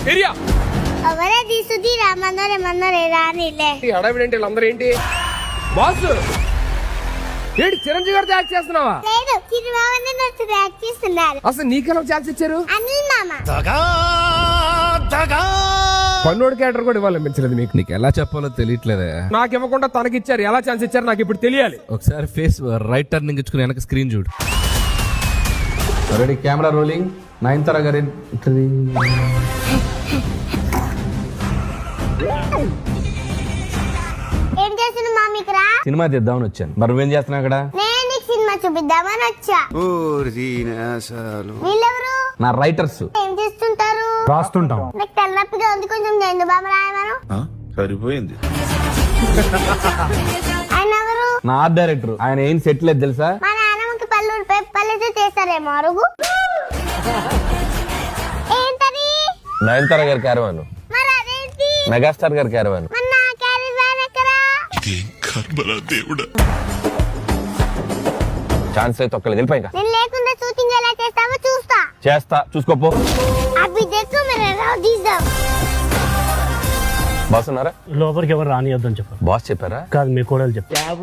Area అవరేది Sudheer మన్నరే రానిలే హడావిడి వీళ్ళందరూ ఏంటి బాస్ ఏంటి చిరంజీవి గారితో యాక్ట్ చేస్తున్నావా? లేదు చిరువావని నచ్చి యాక్ట్ చేస్తున్నారు. అసలు నీకెలా ఛాన్స్ ఇచ్చారు? అనిల్ మామ పన్నోడు క్యారెక్టర్ కూడా ఇవ్వాలనిపించలేదు మీకు? నీకు ఎలా చెప్పాలో తెలియట్లేదే. నాకు ఇవ్వకుండా తనకి ఇచ్చారు. ఎలా ఛాన్స్ ఇచ్చారు నాకు ఇప్పుడు తెలియాలి. ఒకసారి ఫేస్ రైట్ టర్నింగ్ ఇచ్చుకుని వెనక స్క్రీన్ చూడు. Ready, camera rolling. నయనతార గారి ఏం చేస్తున్నావు మామికరా? సినిమా తీద్దామని వచ్చాను. మరి నువ్వేం చేస్తున్నావు అక్కడ? నేను నీకు సినిమా చూపిద్దామని వచ్చా. వీళ్ళెవరు? నా రైటర్స్. ఏం చేస్తుంటారు? రాస్తుంటాం. నాకు తలనొప్పిగా ఉంది, కొంచెం జండు బామ రాయమను. సరిపోయింది. ఆయన ఎవరు? నా ఆర్ట్ డైరెక్టర్. ఆయన ఏం సెట్ లేదు తెలుసా? మా నాన్నమ్మకి పల్లెతో చేస్తారేమో అరుగు. ఏంటది? నయనతార గారి క్యారవాన్. మరి అదేంటి? మెగాస్టార్ గారి క్యారవాన్. మరి నా క్యారవాన్ ఎక్కడా? ఛాన్స్ అయితే ఒక్కలేదు. వెళ్ళిపోయి ఇంకా. నేను లేకుండా షూటింగ్ ఎలా చేస్తావో చూస్తా. చేస్తా, చూసుకోపో. అవి देखो मेरा राउडीज़म. బాస్ ఉన్నారా? లోపలికి ఎవరు రానియొద్దని చెప్పారు. బాస్ చెప్పారా? కాదు, మీ కోడలు చెప్పారు.